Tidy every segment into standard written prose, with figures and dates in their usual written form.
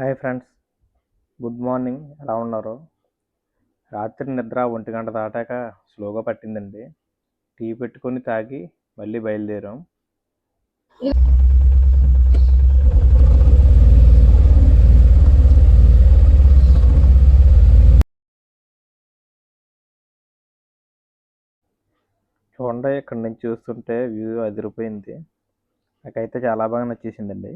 Hi friends, good morning. ఎలా ఉన్నారు? రాత్రి నిద్ర 1 గంట దాటాక స్లోగా పట్టిందండి. టీ పెట్టుకొని తాగి మళ్ళీ బయలుదేరాం. చూడండి, ఇక్కడ నుంచి చూస్తుంటే వ్యూ అదిరిపోయింది. నాకైతే చాలా బాగా నచ్చేసిందండి.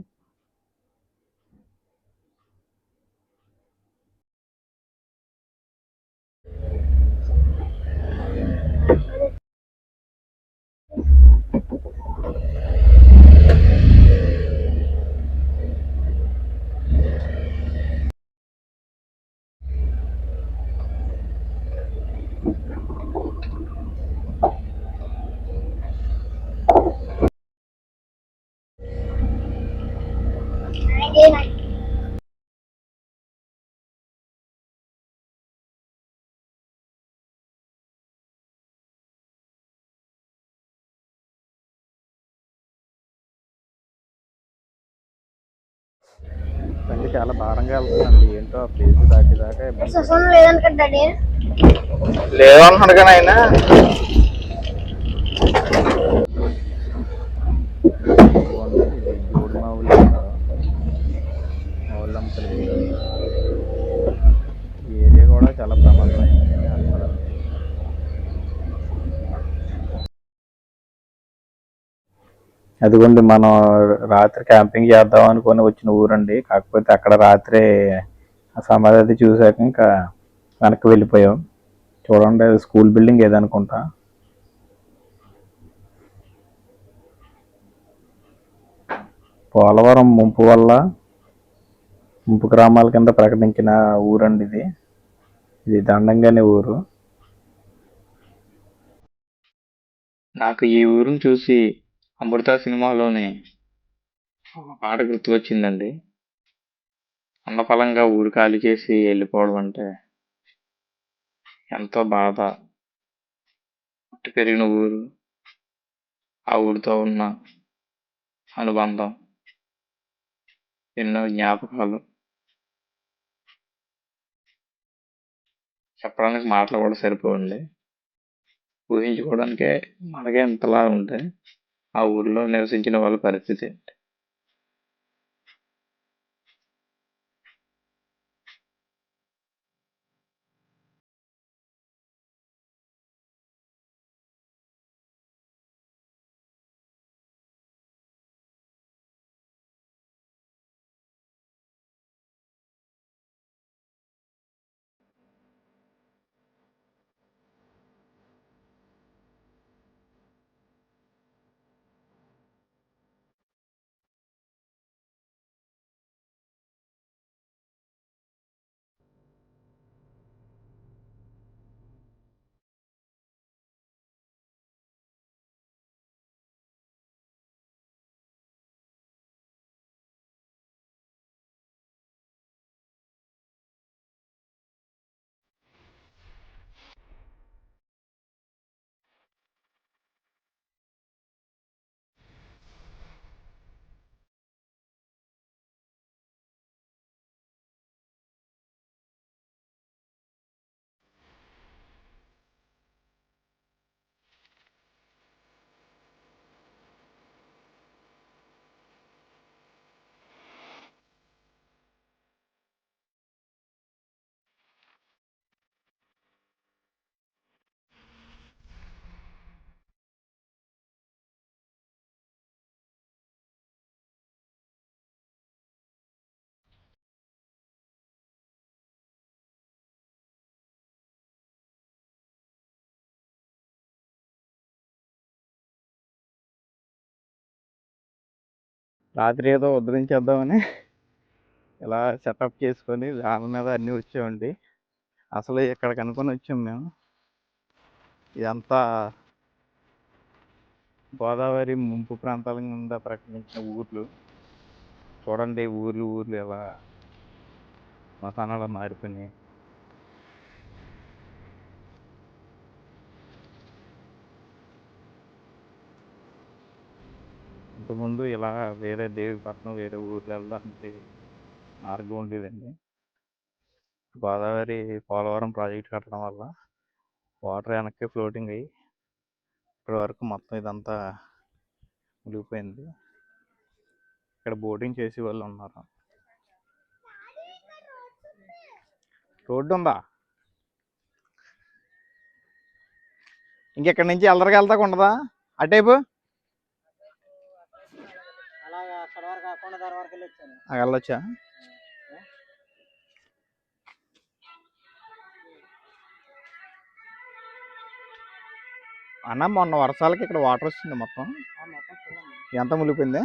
బండి చాలా భారంగా వెళ్తుందండి. ఏంటో ఆ ప్లేస్ దాటిదాకా లేదన్నాడు కానీ ఆయన ఇదిగోండి, ఇది జోడు మావులు అంటారు. మావులు అమ్ముతారు వీళ్ళు. ఈ ఏరియా కూడా చాలా ప్రమాదమైందండి హాస్పిటల్. అదిగోండి, మనం రాత్రి క్యాంపింగ్ చేద్దాం అనుకొని వచ్చిన ఊరండి. కాకపోతే అక్కడ రాత్రి ఆ సమాధి అది చూసాక ఇంకా వెనక్కి వెళ్ళిపోయాం. చూడండి, అది స్కూల్ బిల్డింగ్ ఏదనుకుంటా. పోలవరం ముంపు గ్రామాల కింద ప్రకటించిన ఊరండి ఇది. ఇది దండంగానే ఊరు. నాకు ఈ ఊరిని చూసి అమృత సినిమాలోని ఒక పాట గుర్తుకొచ్చిందండి. అన్నఫలంగా ఊరు ఖాళీ చేసి వెళ్ళిపోవడం అంటే ఎంతో బాధ. పుట్టి పెరిగిన ఊరు, ఆ ఊరితో ఉన్న అనుబంధం, ఎన్నో జ్ఞాపకాలు చెప్పడానికి మాటలు కూడా సరిపోండి. ఊహించుకోవడానికే మనకే ఇంతలా ఉంటే ఆ ఊరిలో నివసించిన వాళ్ళ పరిస్థితి. రాత్రి ఏదో ఉద్ధరించేద్దామని ఇలా సెటప్ చేసుకొని దాని మీద అన్నీ వచ్చామండి. అసలు ఇక్కడ కనుక్కొని వచ్చాం మేము. ఇదంతా గోదావరి ముంపు ప్రాంతాల కింద ప్రకటించిన ఊర్లు. చూడండి, ఊర్లు ఎలా శ్మశానాలు మారిపోయినాయి. ఇంతకుముందు ఇలా వేరే దేవిపట్నం వేరే ఊర్లు వెళ్దామంటే మార్గం ఉండేదండి. గోదావరి పోలవరం ప్రాజెక్ట్ కట్టడం వల్ల వాటర్ వెనక్కి ఫ్లోటింగ్ అయ్యి ఇప్పటి వరకు మొత్తం ఇదంతా మునిగిపోయింది. ఇక్కడ బోటింగ్ చేసే వాళ్ళు ఉన్నారు. రోడ్డు ఉందా? ఇంకెక్కడి నుంచి ఎల్లరికి వెళ్తాకు ఉండదా అటేపు? వెళ్ళొచ్చా? అన్న మొన్న వర్షాలకి ఇక్కడ వాటర్ వచ్చింది మొత్తం. ఎంత మునిగిపోయింది?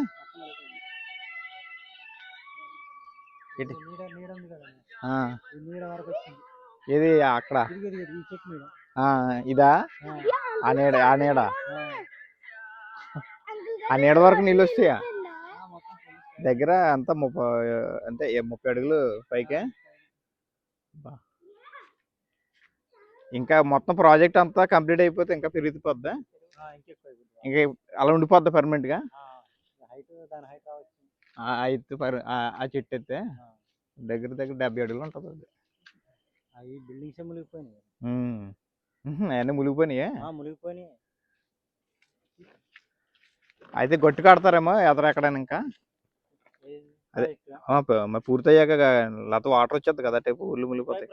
ఇది అక్కడ ఇదా? ఆ నీడ వరకు నీళ్ళు వస్తాయా? దగ్గర అంతా 30 అడుగులు పైకే. ఇంకా మొత్తం ప్రాజెక్ట్ అంతా కంప్లీట్ అయిపోతే ఇంకా పెరిగిపోద్దా? ఇంకా అలా ఉండిపోద్దా పర్మనెంట్ గా? ఆ చెట్టు అయితే దగ్గర 70 అడుగులు ఉంటుంది. అవన్నీ మునిగిపోయినాయి. అయితే గొట్టు కడతారేమో ఎక్కడైనా ఇంకా. అదే పూర్తి అయ్యాక లేకపోతే వాటర్ వచ్చేది కదా టైపు ఊళ్ళు మునిగిపోతాయి.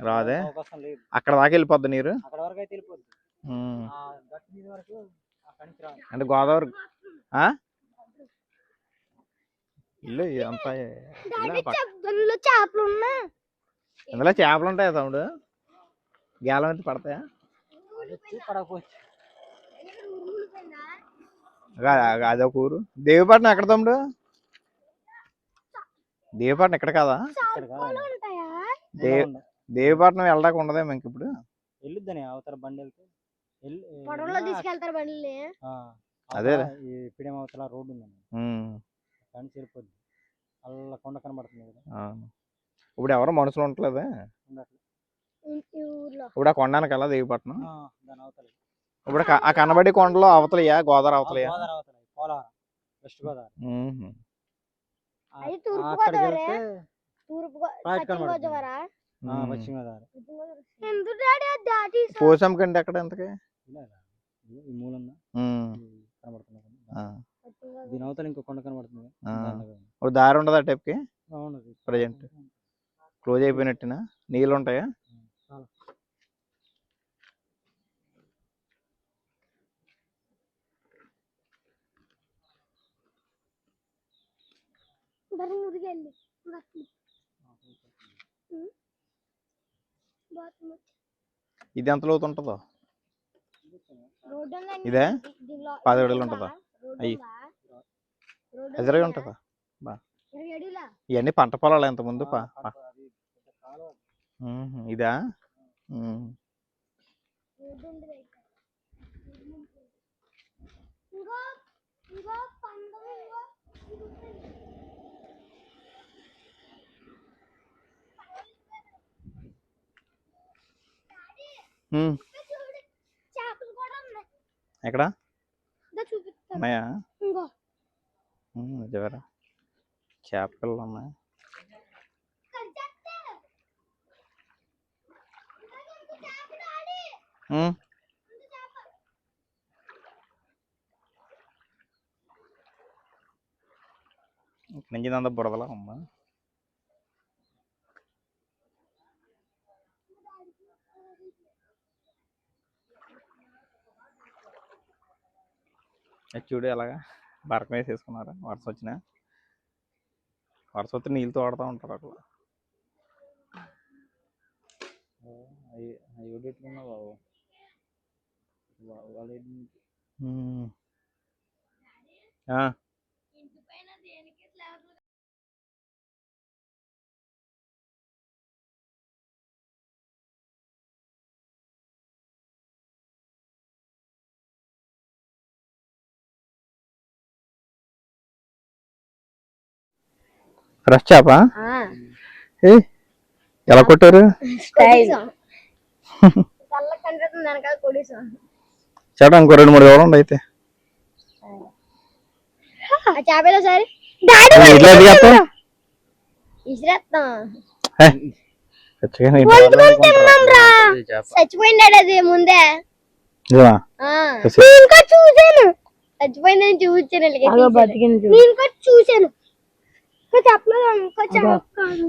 రాదే? అక్కడ దాకా వెళ్ళిపోద్ది నీరు. అంటే గోదావరి ఇల్లు అంతా ఇందులో చేపలు ఉంటాయా తమ్ముడు? గేలం అయితే పడతాయా? అదొక ఊరు. దేవిపట్నం ఎక్కడ తమ్ముడు? దేవిపట్నం ఇక్కడ కాదా? దేవిపట్నం వెళ్ళడానికి ఉండదేమో ఇంక ఇప్పుడు. వెళ్ళొద్దని అవతల బండి వెళ్తే తీసుకెళ్తారు బండి. అదే అవతల రోడ్డు ఉందండి, కానీ సరిపోద్ది. అలా కొండ కనబడుతుంది కదా. ఇప్పుడు ఎవరో మనుషులు ఉండట్లేదా ఇప్పుడు? ఆ కొండానికి వెళ్ళా దేవిపట్నం. ఇప్పుడు ఆ కనబడి కొండలో అవతలయా గోదావరి అవతలయా? వెస్ట్ గోదావరి. పోసాం కండి ఎక్కడ ఎంతకి దీని అవతల ఇంకో కొండ కనబడుతుంది. ఒక దారి ఉండదు ఆ టైప్కి ప్రజెంట్ క్లోజ్ అయిపోయినట్టునా? నీళ్ళు ఉంటాయా? ఇది ఎంత లోతు ఉంటుందో? ఇదే 10 అడుగులు ఉంటుందా? అయ్యి ఎదురుగా ఉంటుందా? ఇవన్నీ పంట పొలాలు ఎంత ముందు ఇదా? ఎక్కడ ఉన్నాయా? నిజమేరా, చేపలు ఉన్నాయి. ఇక్కడ నుంచి అంతా బురదలా అమ్మా. చూడు ఎలాగా బరకం వేసేసుకున్నారా? వర్షం వచ్చినా వస్తే నీళ్ళు తోడుతూ ఉంటారు అట్లా. అవి పెట్టుకున్నా బాబు. ఫ్రెష్ చేప ఎలా కొట్టారు? చేప ఇంకో 2-3 రోజులు ఉండి అయితే చేపలో సరే చచ్చిపోయిండాడు అది ముందే ఇంకా చూసాను చచ్చిపోయిందని చూసాను చూసాను చెప్పలేదు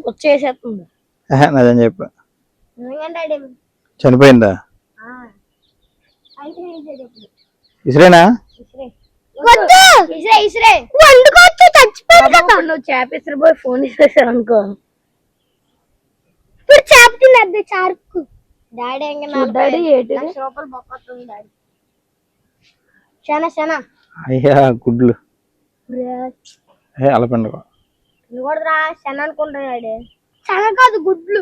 వచ్చేసేస్తుంది అదని చెప్ప చనిపోయిందా ఇసురేనా నువ్వు చేప ఇసిరిపోయి ఫోన్ ఇసేసారు అనుకో ఇప్పుడు చేప తిన్నది చార్కు డాడీ డాడీ రూపాయలు బొక్కొస్తుంది డాడీ శనా అయ్యా గుడ్లు అలా పండుగ నువ్వు కూడా రా శన అనుకుంటా డాడీ శన కాదు గుడ్లు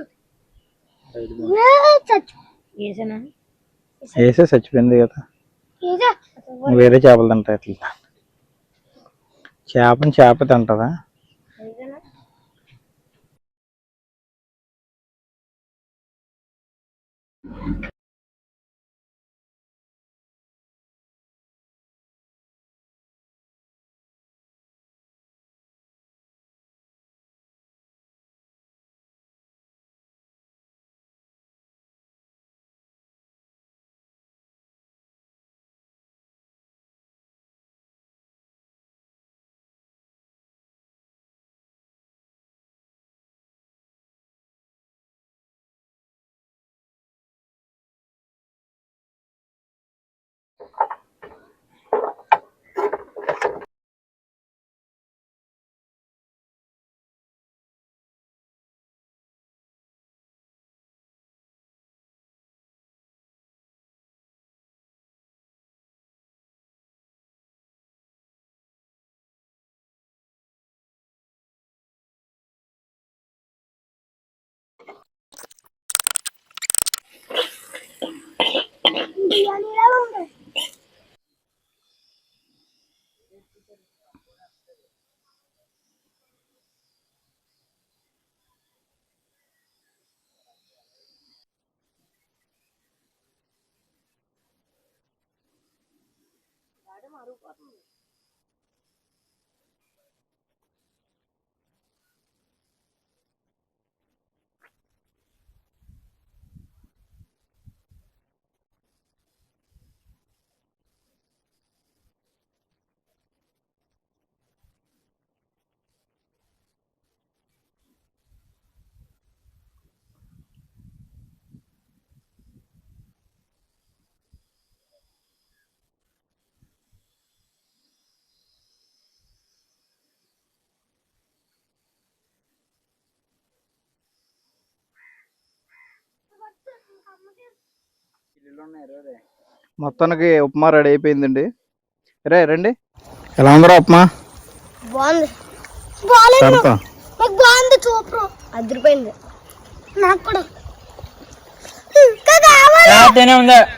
వేసే చచ్చిపోయింది కదా వేరే చేపలు తింటాయి అట్లా చేప తింటదా మొత్తానికి ఉప్మా రెడీ అయిపోయిందండి. రే రండి, ఎలా ఉందరా ఉప్మా? బాగుంది, సూపర్, అదిరిపోయింది. నాకు కూడా ఇంకా కావాలి.